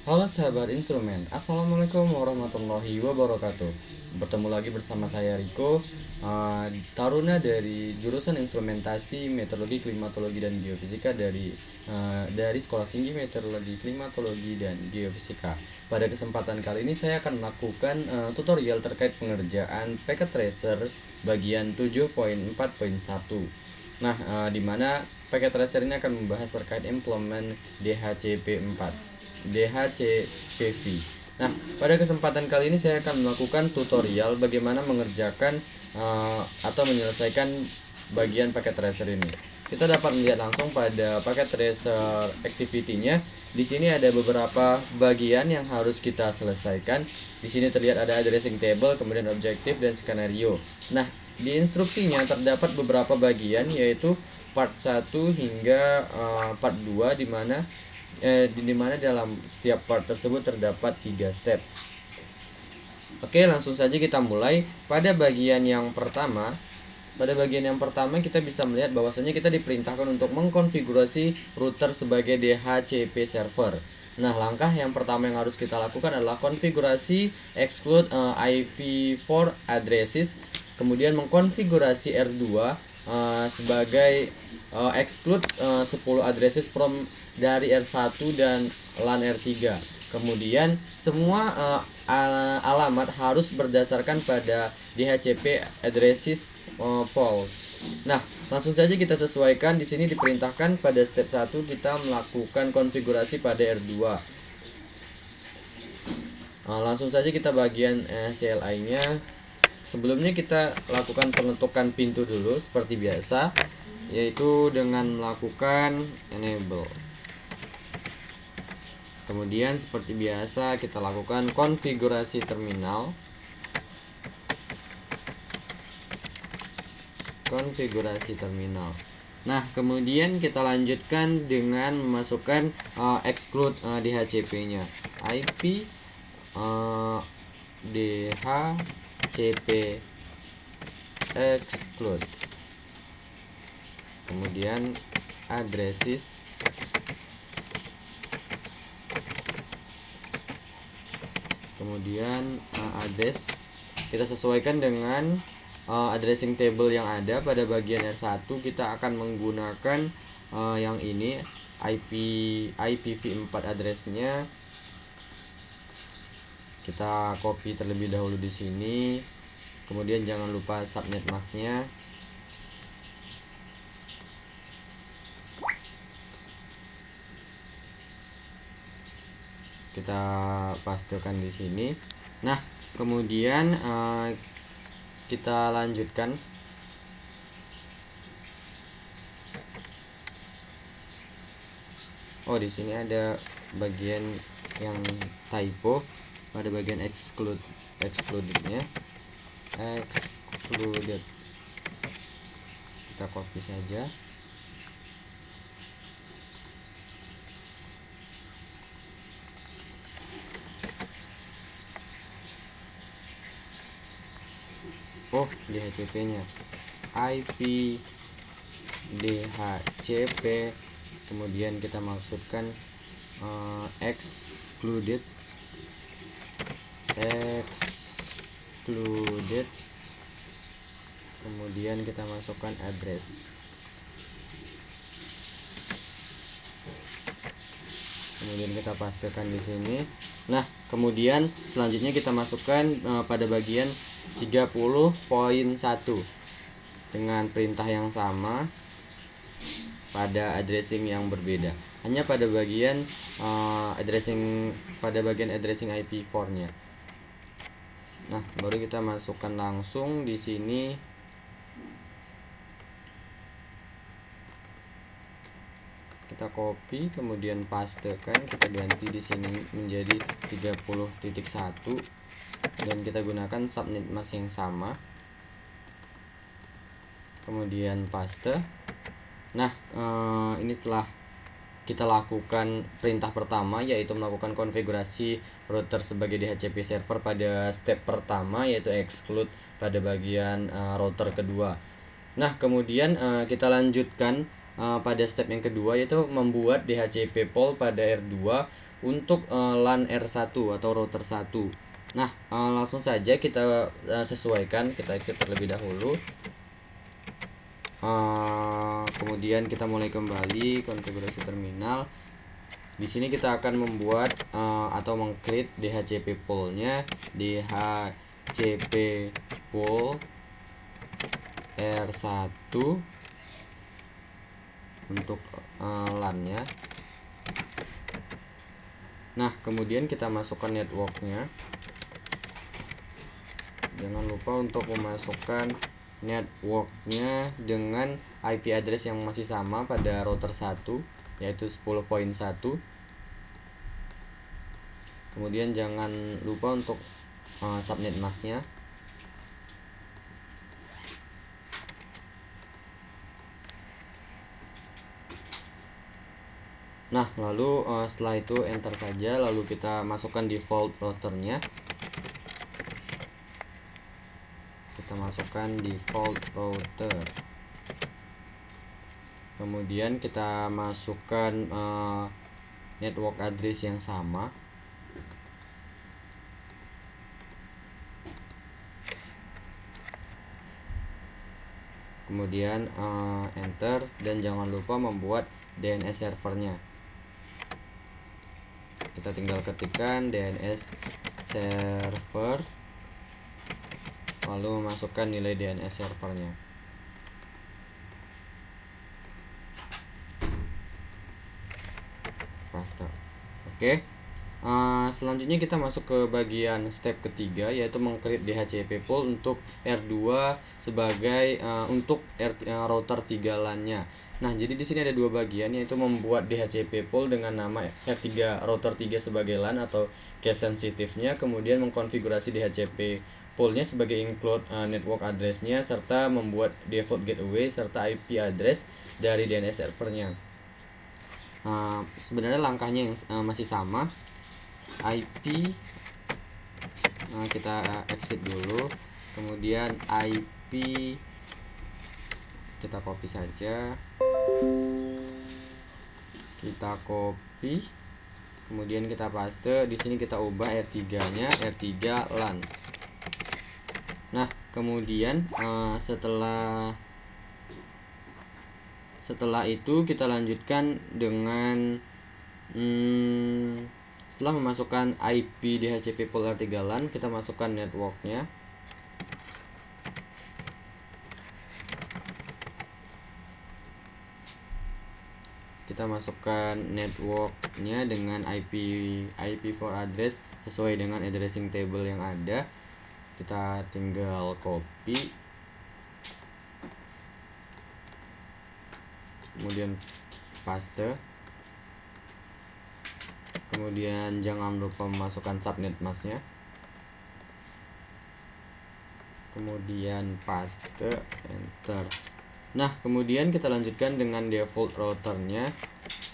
Halo sahabat instrumen, Assalamualaikum warahmatullahi wabarakatuh. Bertemu lagi bersama saya Riko, Taruna dari jurusan Instrumentasi Meteorologi, Klimatologi dan Geofisika dari Sekolah Tinggi Meteorologi, Klimatologi dan Geofisika. Pada kesempatan kali ini saya akan melakukan tutorial terkait pengerjaan packet tracer bagian 7.4.1. Nah, di mana packet tracer ini akan membahas terkait implement DHCP4. DHCPV. Nah, pada kesempatan kali ini saya akan melakukan tutorial bagaimana mengerjakan atau menyelesaikan bagian packet tracer ini. Kita dapat melihat langsung pada packet tracer activity-nya. Di sini ada beberapa bagian yang harus kita selesaikan. Di sini terlihat ada addressing table, kemudian objektif dan skenario. Nah, di instruksinya terdapat beberapa bagian yaitu part 1 hingga part 2 di mana dalam setiap part tersebut terdapat 3 step. Oke, langsung saja kita mulai. Pada bagian yang pertama kita bisa melihat bahwasanya kita diperintahkan untuk mengkonfigurasi router sebagai DHCP server. Nah, langkah yang pertama yang harus kita lakukan adalah konfigurasi exclude IP4 addresses, kemudian mengkonfigurasi R2 sebagai exclude 10 addresses from dari R1 dan LAN R3. Kemudian semua alamat harus berdasarkan pada DHCP addresses pool. Nah, langsung saja kita sesuaikan. Di sini diperintahkan pada step 1 kita melakukan konfigurasi pada R2. Langsung saja kita bagian CLI-nya. Sebelumnya kita lakukan pengetukan pintu dulu seperti biasa, yaitu dengan melakukan enable. Kemudian seperti biasa kita lakukan konfigurasi terminal. Nah, kemudian kita lanjutkan dengan memasukkan exclude DHCP-nya. IP DHCP exclude. Kemudian addresses. Kemudian address kita sesuaikan dengan addressing table yang ada. Pada bagian R1 kita akan menggunakan yang ini IPv4 addressnya. Kita copy terlebih dahulu di sini. Kemudian jangan lupa subnet masknya. Kita pastekan di sini. Nah, kemudian kita lanjutkan. Oh, di sini ada bagian yang typo pada bagian excluded-nya. Excluded. Kita copy saja. Oh, DHCP-nya IP DHCP, kemudian kita maksudkan excluded, kemudian kita masukkan address, kemudian kita pastekan di sini. Nah, kemudian selanjutnya kita masukkan pada bagian 30.1 dengan perintah yang sama pada addressing yang berbeda. Hanya pada bagian addressing IP4-nya. Nah, baru kita masukkan langsung di sini. Kita copy kemudian pastekan, kita ganti di sini menjadi 30.1 dan kita gunakan subnet mask yang sama. Kemudian paste. Nah, ini telah kita lakukan perintah pertama, yaitu melakukan konfigurasi router sebagai DHCP server pada step pertama, yaitu exclude pada bagian router kedua. Nah, kemudian kita lanjutkan pada step yang kedua, yaitu membuat DHCP pool pada R2 untuk LAN R1 atau router 1. Nah, langsung saja kita sesuaikan, kita exit terlebih dahulu. Kemudian kita mulai kembali konfigurasi terminal. Di sini kita akan membuat atau mengcreate DHCP pool-nya, DHCP pool R1 untuk LAN-nya. Nah, kemudian kita masukkan networknya. Jangan lupa untuk memasukkan networknya dengan IP address yang masih sama pada router 1, yaitu 10.1. Kemudian jangan lupa untuk subnet masknya. Nah, lalu setelah itu enter saja, lalu kita masukkan default routernya. Kita masukkan default router. Kemudian kita masukkan network address yang sama. Kemudian enter, dan jangan lupa membuat DNS servernya. Kita tinggal ketikkan DNS server, lalu masukkan nilai DNS servernya. Paste. Oke. Selanjutnya kita masuk ke bagian step ketiga, yaitu mengcreate DHCP pool untuk R2 sebagai untuk router 3 LAN-nya. Nah, jadi di sini ada dua bagian, yaitu membuat DHCP pool dengan nama R3 router 3 sebagai LAN atau case sensitifnya, kemudian mengkonfigurasi DHCP poolnya sebagai include network address-nya, serta membuat default gateway serta IP address dari DNS servernya. Sebenarnya langkahnya yang masih sama. IP kita exit dulu, kemudian IP kita copy saja, kemudian kita paste. Di sini kita ubah R3-nya R3 LAN. Nah, kemudian setelah itu kita lanjutkan dengan setelah memasukkan IP DHCP pool R3 LAN, kita masukkan networknya. Kita masukkan networknya dengan IP4 address sesuai dengan addressing table yang ada. Kita tinggal copy, kemudian paste. Kemudian jangan lupa memasukkan subnet masknya. Kemudian paste, enter. Nah, kemudian kita lanjutkan dengan default routernya.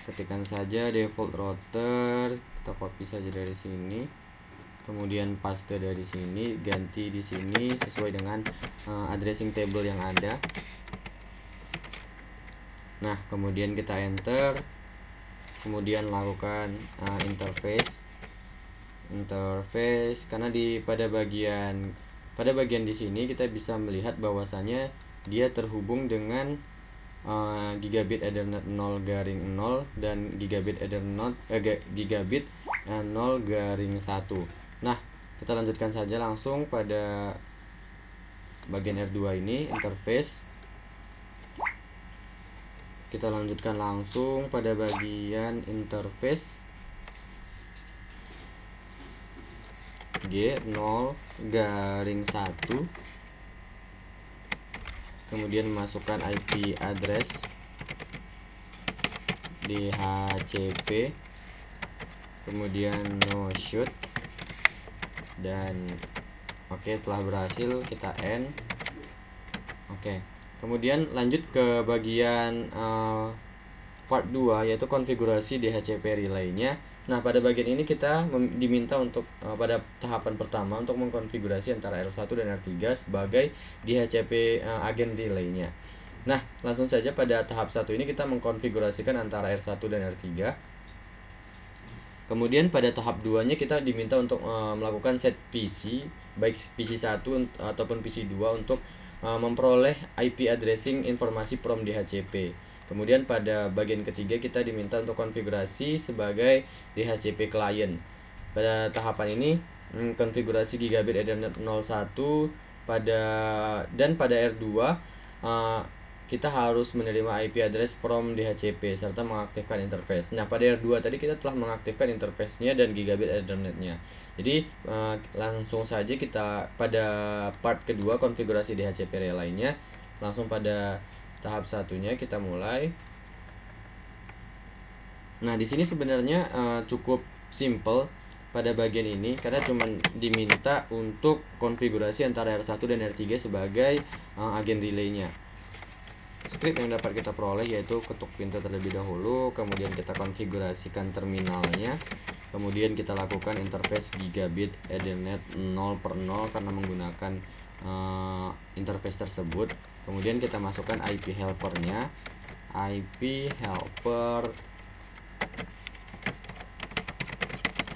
Ketikkan saja default router, kita copy saja dari sini. Kemudian paste dari sini, ganti di sini sesuai dengan addressing table yang ada. Nah, kemudian kita enter. Kemudian lakukan interface, karena pada bagian di sini kita bisa melihat bahwasanya dia terhubung dengan gigabit Ethernet 0 garing 0 dan gigabit Ethernet gigabit 0 garing 1. Nah, kita lanjutkan saja langsung pada bagian R2 ini, interface. Kita lanjutkan langsung pada bagian interface G0 garing 1. Kemudian masukkan IP address DHCP, kemudian no shoot, dan oke, telah berhasil, kita end. Oke. Kemudian lanjut ke bagian part 2, yaitu konfigurasi DHCP relay-nya. Nah, pada bagian ini kita diminta untuk pada tahapan pertama untuk mengkonfigurasi antara R1 dan R3 sebagai DHCP agen relay-nya. Nah, langsung saja pada tahap 1 ini kita mengkonfigurasikan antara R1 dan R3. Kemudian pada tahap 2-nya kita diminta untuk melakukan set PC, baik PC 1 ataupun PC 2 untuk memperoleh IP addressing informasi from DHCP. Kemudian pada bagian ketiga kita diminta untuk konfigurasi sebagai DHCP client. Pada tahapan ini konfigurasi gigabit Ethernet 01 pada R2 kita harus menerima IP address from DHCP serta mengaktifkan interface. Nah, pada R2 tadi kita telah mengaktifkan interface-nya dan gigabit Ethernet-nya. Jadi langsung saja kita pada part kedua konfigurasi DHCP lainnya. Langsung pada tahap satunya kita mulai. Nah, di sini sebenarnya cukup simple pada bagian ini karena cuma diminta untuk konfigurasi antara R1 dan R3 sebagai agen relaynya. Script yang dapat kita peroleh yaitu ketuk pintu terlebih dahulu, kemudian kita konfigurasikan terminalnya, kemudian kita lakukan interface gigabit Ethernet 0/0 karena menggunakan interface tersebut. Kemudian kita masukkan IP helpernya, IP helper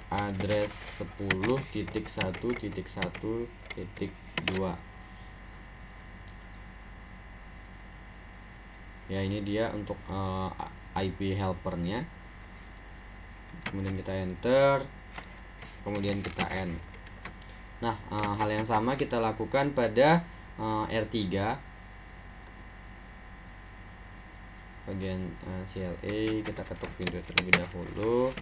address 10.1.1.2. Ya, ini dia untuk IP helpernya. Kemudian kita enter, kemudian kita end. Nah, hal yang sama kita lakukan pada R3 bagian CLA. Kita ketuk pintu terlebih dahulu,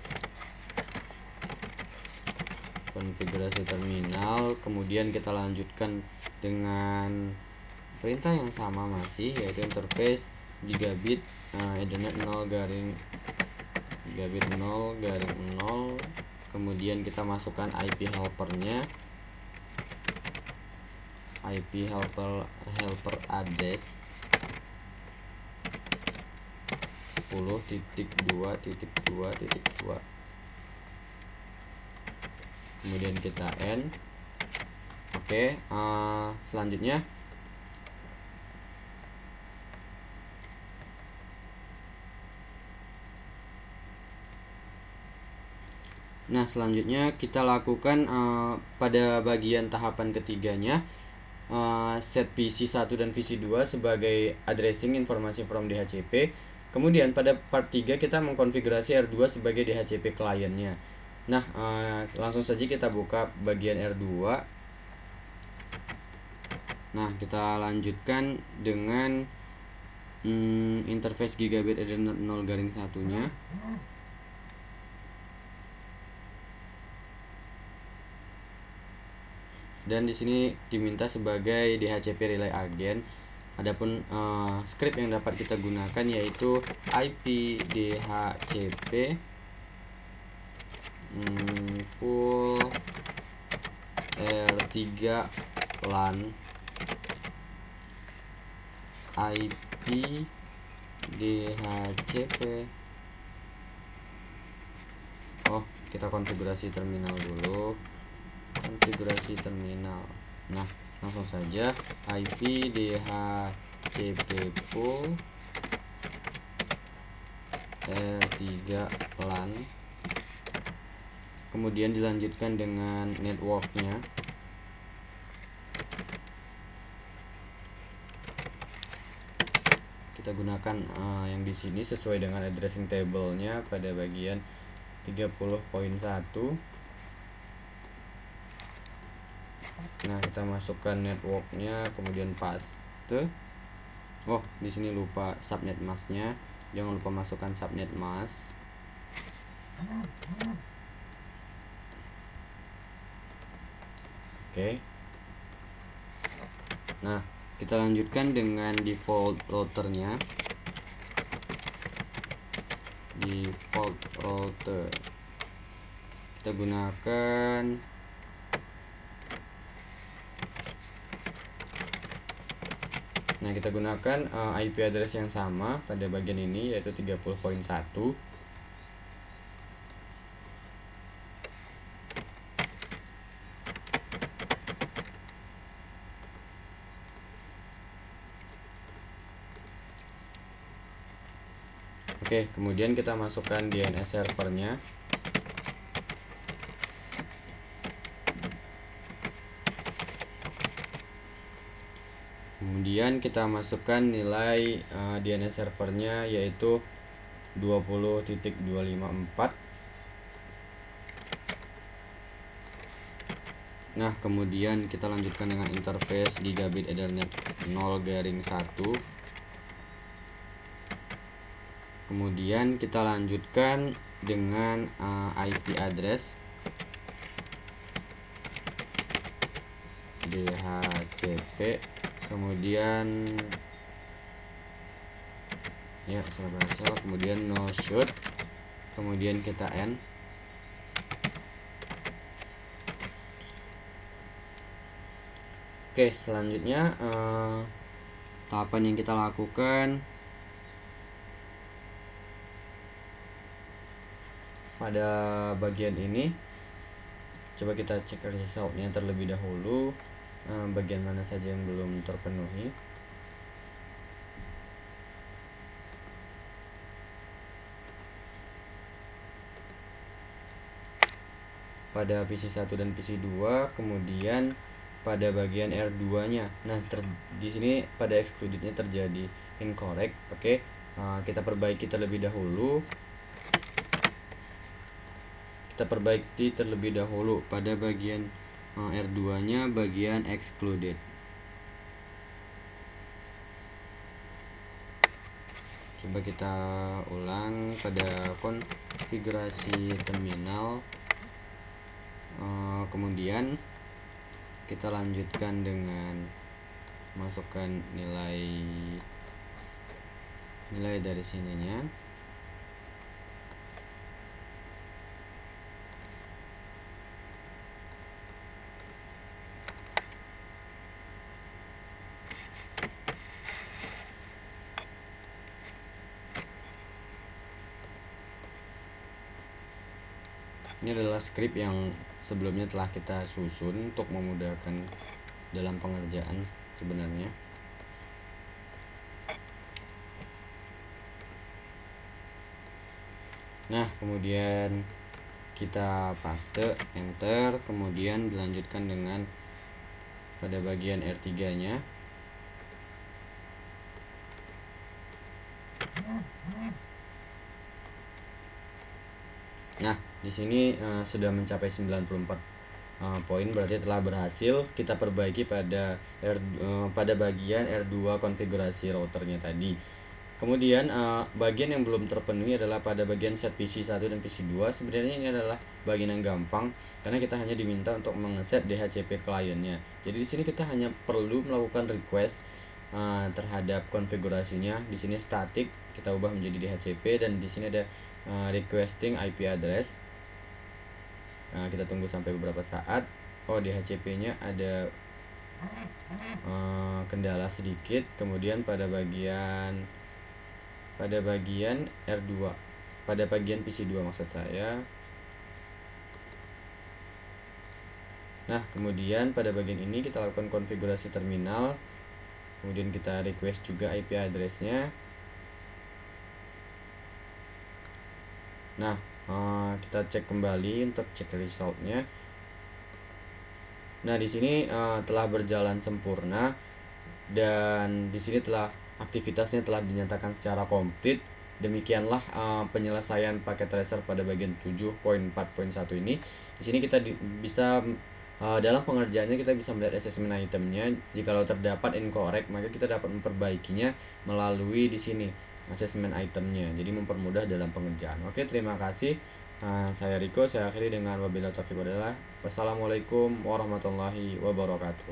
konfigurasi terminal, kemudian kita lanjutkan dengan perintah yang sama masih, yaitu interface gigabit Ethernet 0 garing gigabit 0 garing 0. Kemudian kita masukkan IP helpernya, IP helper address 10.2.2.2. kemudian kita end. Oke, selanjutnya kita lakukan pada bagian tahapan ketiganya set PC 1 dan PC 2 sebagai addressing informasi from DHCP. Kemudian pada part 3 kita mengkonfigurasi R2 sebagai DHCP kliennya. Nah, langsung saja kita buka bagian R2. Nah, kita lanjutkan dengan interface gigabit Ethernet 0 garing 1-nya. Dan di sini diminta sebagai DHCP relay agent. Adapun script yang dapat kita gunakan yaitu IP DHCP full R3 LAN IP DHCP. Kita konfigurasi terminal dulu. Konfigurasi terminal. Nah, langsung saja IP DHCP full R3 LAN. Kemudian dilanjutkan dengan networknya. Kita gunakan yang di sini sesuai dengan addressing table-nya pada bagian 30.1. Nah, kita masukkan networknya, kemudian paste. Di sini lupa subnet mask-nya. Jangan lupa masukkan subnet mask. Oke. Nah, kita lanjutkan dengan default routernya. Default router kita gunakan IP address yang sama pada bagian ini yaitu 30.1. Oke, kemudian kita masukkan DNS servernya. kemudian kita masukkan nilai DNS servernya yaitu 20.254. Nah, kemudian kita lanjutkan dengan interface gigabit Ethernet 0/1. Kemudian kita lanjutkan dengan IP address DHCP, kemudian ya sudah berhasil, kemudian no shoot, kemudian kita end. Oke, selanjutnya tahapan yang kita lakukan pada bagian ini, coba kita cek resultnya terlebih dahulu, bagian mana saja yang belum terpenuhi. Pada PC 1 dan PC 2, kemudian pada bagian R2 nya, nah di sini pada excluded-nya terjadi incorrect. Oke, kita perbaiki terlebih dahulu. Pada bagian R2 nya bagian excluded. Coba kita ulang pada konfigurasi terminal. Kemudian kita lanjutkan dengan masukkan nilai dari sininya. Ini adalah script yang sebelumnya telah kita susun untuk memudahkan dalam pengerjaan sebenarnya. Nah, kemudian kita paste, enter, kemudian dilanjutkan dengan pada bagian R3 nya. Nah, di sini sudah mencapai 94 poin, berarti telah berhasil. Kita perbaiki pada bagian R2 konfigurasi routernya tadi. Kemudian bagian yang belum terpenuhi adalah pada bagian set PC 1 dan PC 2. Sebenarnya ini adalah bagian yang gampang karena kita hanya diminta untuk mengeset DHCP kliennya. Jadi di sini kita hanya perlu melakukan request terhadap konfigurasinya. Di sini static kita ubah menjadi DHCP, dan di sini ada requesting IP address. Kita tunggu sampai beberapa saat. DHCP-nya ada kendala sedikit. Kemudian pada bagian R2, pada bagian PC 2 maksud saya. Nah, kemudian pada bagian ini kita lakukan konfigurasi terminal. Kemudian kita request juga IP address-nya. Nah, kita cek kembali untuk cek resultnya. Nah, di sini telah berjalan sempurna, dan di sini aktivitasnya telah dinyatakan secara komplit. Demikianlah penyelesaian paket tracer pada bagian 7.4.1 ini. Di sini kita bisa dalam pengerjaannya kita bisa melihat assessment itemnya. Jikalau terdapat incorrect, maka kita dapat memperbaikinya melalui di sini assessment itemnya, jadi mempermudah dalam pengerjaan. Oke, terima kasih. Saya Riko, saya akhiri dengan wabillahi taufiq walhidayah. Wassalamualaikum warahmatullahi wabarakatuh.